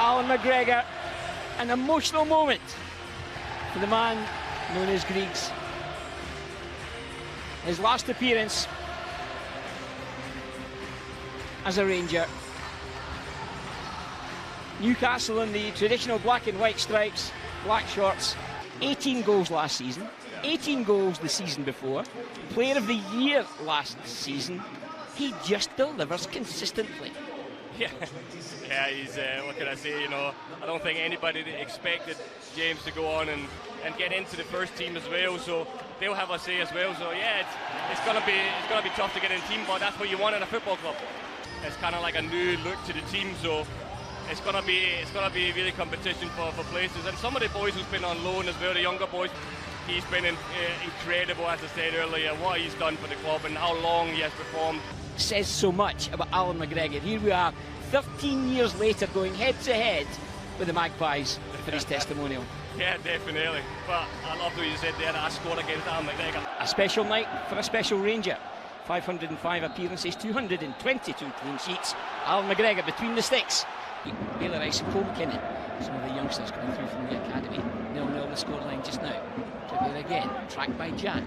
Alan McGregor, an emotional moment for the man known as Griggs. His last appearance as a Ranger. Newcastle in the traditional black and white stripes, black shorts. 18 goals last season, 18 goals the season before, Player of the Year last season. He just delivers consistently. Yeah, he's, what can I say, you know, I don't think anybody expected James to go on and get into the first team as well, so they'll have a say as well. So yeah, it's gonna be tough to get in team, but that's what you want in a football club. It's kind of like a new look to the team, so it's gonna be really competition for places. And some of the boys who's been on loan as well, the younger boys, he's been incredible, as I said earlier, what he's done for the club and how long he has performed. Says so much about Alan McGregor. Here we are 13 years later going head to head with the Magpies for his testimonial. Yeah, definitely, but I love what you said there, that I scored against Alan McGregor. A special night for a special Ranger. 505 appearances, 222 clean sheets. Alan McGregor between the sticks. Baylor Rice and Cole McKinnon, some of the youngsters coming through from the academy. 0-0 the scoreline just now. Trippier again, tracked by Jack.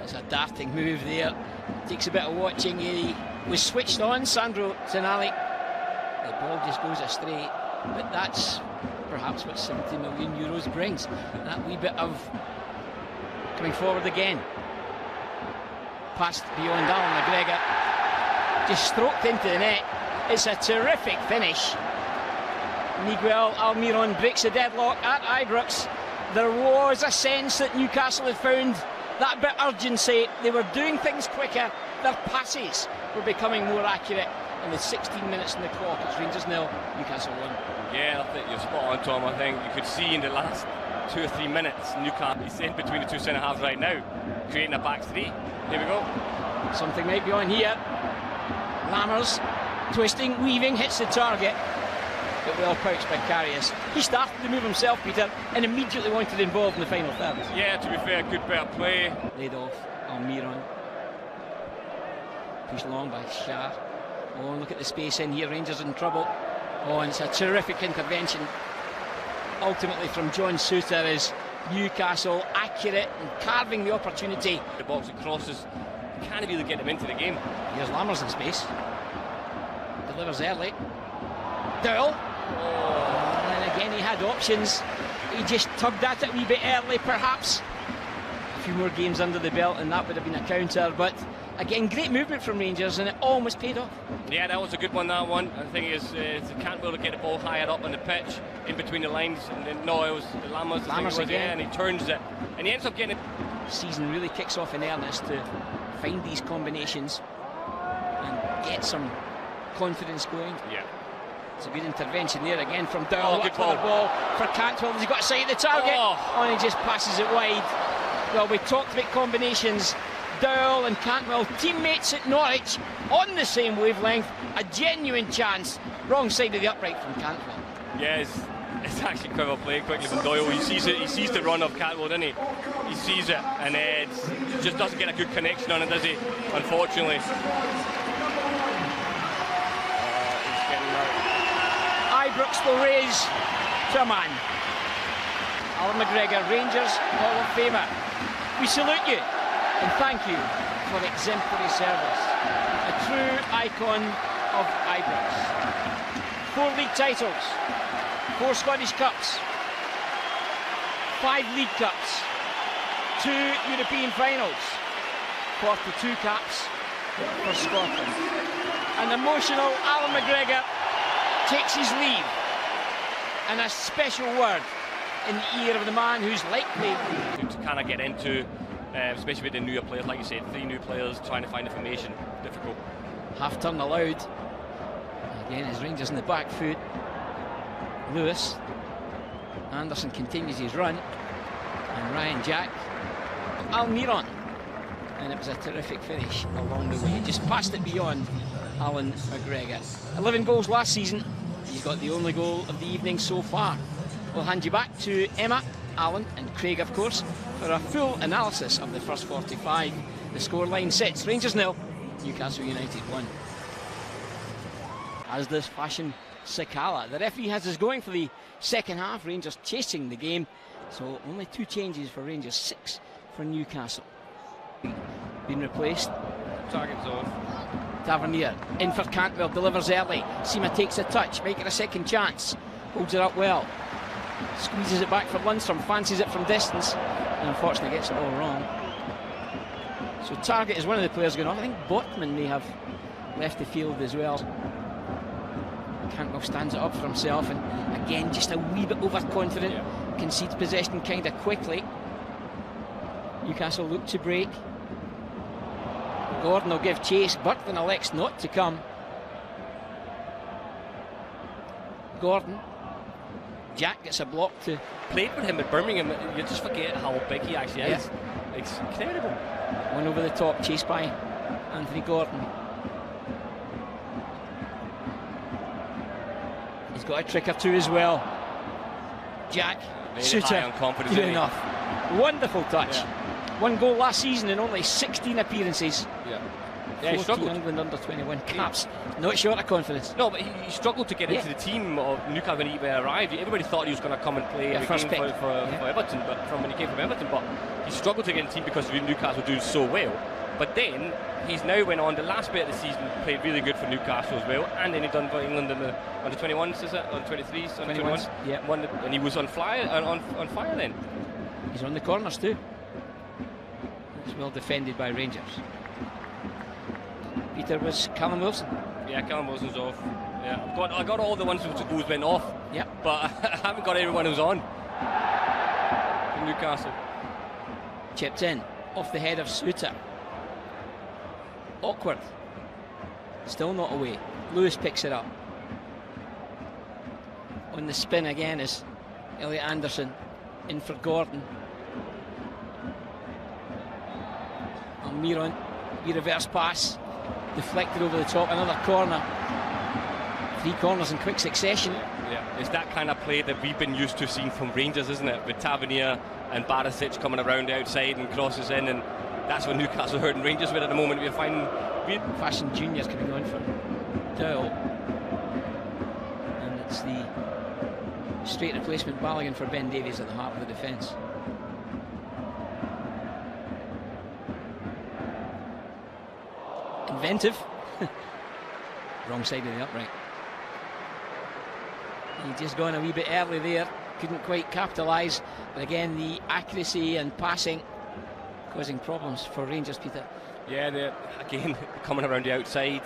It's a darting move there. Takes a bit of watching. He was switched on, Sandro Tonali. The ball just goes astray, but that's perhaps what 70 million euros brings. That wee bit of coming forward again. Passed beyond Alan McGregor. Just stroked into the net. It's a terrific finish. Miguel Almiron breaks the deadlock at Ibrox. There was a sense that Newcastle had found that bit of urgency. They were doing things quicker. Their passes were becoming more accurate. And with 16 minutes on the clock, it's Rangers 0, Newcastle 1. Yeah, I think you're spot on, Tom. I think you could see in the last 2 or 3 minutes, Newcastle is in between the two centre halves right now, creating a back three. Here we go. Something might be on here. Lammers, twisting, weaving, hits the target, but well pouched by Karius. He started to move himself, Peter, and immediately wanted involved in the final third. Yeah, to be fair, good bit of play. Laid off, Almiron. Pushed along by Shah. Oh, look at the space in here, Rangers in trouble. Oh, and it's a terrific intervention, ultimately from John Suter, as Newcastle accurate and carving the opportunity. The box and crosses, can't really get them into the game. Here's Lammers in space. Delivers early. Dowell. Oh. And again he had options. He just tugged at it a wee bit early, perhaps. A few more games under the belt and that would have been a counter, but again, great movement from Rangers and it almost paid off. Yeah, that was a good one, that one. I think it's Cantwell to get the ball higher up on the pitch, in between the lines, and then, no, it was Lammers. Lammers again. Yeah, and he turns it, and he ends up getting it. Season really kicks off in earnest to find these combinations and get some confidence going. Yeah. It's a good intervention there again from Dowell. Oh, good ball For Cantwell. He's got a sight of the target. Oh, and he just passes it wide. Well, we talked about combinations. Dowell and Cantwell, teammates at Norwich, on the same wavelength. A genuine chance. Wrong side of the upright from Cantwell. Yeah, it's actually clever play quickly from Doyle. He sees it. He sees the run of Cantwell, doesn't he? He sees it, and it just doesn't get a good connection on it, does he? Unfortunately. Ibrox will raise to a man. Alan McGregor, Rangers Hall of Famer. We salute you and thank you for exemplary service. A true icon of Ibrox. 4 league titles, 4 Scottish Cups, 5 League Cups, 2 European finals, 42 caps for Scotland. An emotional Alan McGregor takes his leave, and a special word in the ear of the man who's likely to kind of get into, especially with the newer players, like you said, 3 new players trying to find the formation, difficult. Half turn allowed. Again, as Rangers in the back foot. Lewis. Anderson continues his run, and Ryan Jack. Almiron, and it was a terrific finish along the way. Just passed it beyond Alan McGregor. 11 goals last season. He's got the only goal of the evening so far. We'll hand you back to Emma, Alan and Craig, of course, for a full analysis of the first 45. The scoreline sits Rangers 0, Newcastle United 1. as does Fashion Sakala. The referee has us going for the second half. Rangers chasing the game. So only 2 changes for Rangers, 6 for Newcastle. Been replaced. Target's off. Tavernier in for Cantwell, delivers early. Seema takes a touch, make it a second chance. Holds it up well. Squeezes it back for Lundstrom, fancies it from distance, and unfortunately gets it all wrong. So Target is one of the players going off. I think Botman may have left the field as well. Cantwell stands it up for himself, and again just a wee bit overconfident. Concedes possession kind of quickly. Newcastle look to break. Gordon will give chase. Burton elects not to come. Gordon. Jack gets a block to... Played with him at Birmingham, you just forget how big he actually is. It's incredible. One over the top, chased by Anthony Gordon. He's got a trick or two as well. Jack, Suter, good enough. Wonderful touch. Yeah. 1 goal last season in only 16 appearances. Yeah, he struggled. England under 21 caps. Not short of confidence. No, but he struggled to get into the team of Newcastle when he arrived. Everybody thought he was going to come and play for Everton, but from when he came from Everton. But he struggled to get into the team because Newcastle doing so well. But then he's now went on the last bit of the season, played really good for Newcastle as well, and then he done for England in the under 21s, is it? On 23s, under 21s. Yeah. And he was on fire then. He's on the corners too. It's well defended by Rangers. Peter, was Callum Wilson? Yeah, Callum Wilson's off. Yeah, I got all the ones who went off. Yeah, but I haven't got everyone who's on. From Newcastle. Chipped in off the head of Suter. Awkward. Still not away. Lewis picks it up. On the spin again is Elliot Anderson. In for Gordon. Almiron. Reverse pass. Deflected over the top, another corner. 3 corners in quick succession. Yeah, it's that kind of play that we've been used to seeing from Rangers, isn't it? With Tavernier and Barisic coming around the outside and crosses in, and that's what Newcastle hurting Rangers with at the moment. We're finding Fashion Junior's coming on for Dowell, and it's the straight replacement Balogun for Ben Davies at the heart of the defence. Inventive. Wrong side of the upright. He just gone a wee bit early there. Couldn't quite capitalise. But again, the accuracy and passing causing problems for Rangers, Peter. Yeah, they're again coming around the outside.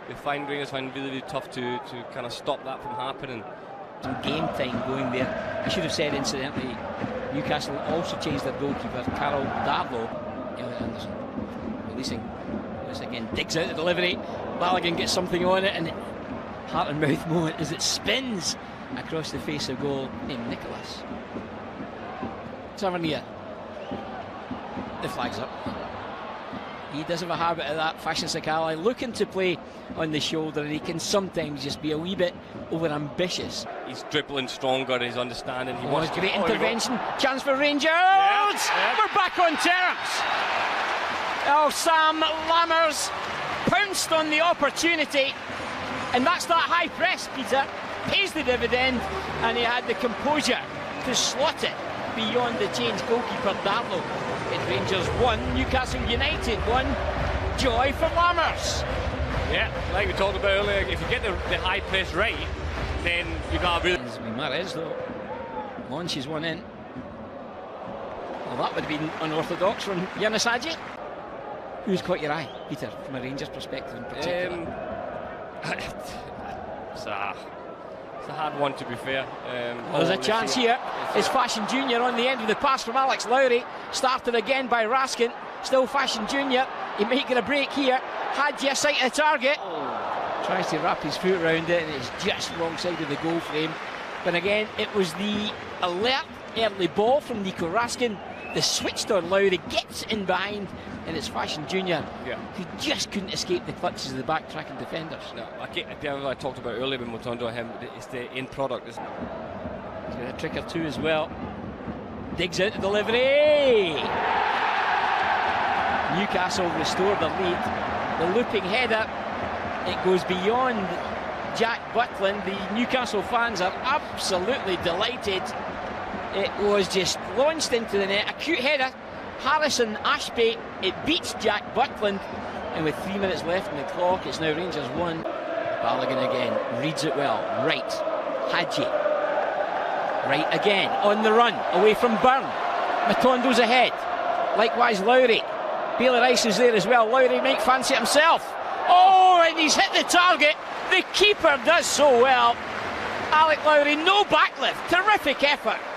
Rangers find really, really tough to kind of stop that from happening. Some game time going there. I should have said, incidentally, Newcastle also changed their goalkeeper, Carol Darlow. Elliot Anderson releasing. This again digs out the delivery. Balogun gets something on it, and heart and mouth moment as it spins across the face of goal named Nicholas. Tavernier. The flag's up. He does have a habit of that. Fashion Sakala looking to play on the shoulder, and he can sometimes just be a wee bit over ambitious. He's dribbling stronger, his understanding. He wants great intervention. Chance for Rangers. We're back on terms. Oh, Sam Lammers pounced on the opportunity, and that's that high press, Peter. Pays the dividend, and he had the composure to slot it beyond the change goalkeeper Darlow. It's Rangers 1, Newcastle United 1. Joy for Lammers. Yeah, like we talked about earlier, if you get the high press right, then you got a really... Mahrez though launches one in. Well, that would have been unorthodox from Yanis Hadji. Who's caught your eye, Peter, from a Rangers perspective in particular? It's a hard one, to be fair. There's a chance here. It's Fashion Junior on the end of the pass from Alex Lowry. Started again by Raskin. Still Fashion Junior. He may get a break here. Hadji a sight of the target. Tries to wrap his foot around it, and it's just wrong side of the goal frame. But again, it was the alert early ball from Nico Raskin. The switched on Lowry, gets in behind, and it's Fashion Junior who just couldn't escape the clutches of the back-tracking defenders. No, I talked about earlier when we were talking to him, it's the end product. He's got a trick or two as well. Digs out the delivery. Newcastle restore the lead. The looping header, it goes beyond Jack Butland. The Newcastle fans are absolutely delighted. It was just launched into the net. A cute header. Harrison Ashby, it beats Jack Butland. And with 3 minutes left in the clock, it's now Rangers 1. Balogun again, reads it well. Right, Hadji. Right again, on the run, away from Byrne. Matondo's ahead. Likewise, Lowry. Bailey Rice is there as well. Lowry might fancy it himself. Oh, and he's hit the target. The keeper does so well. Alec Lowry, no backlift. Terrific effort.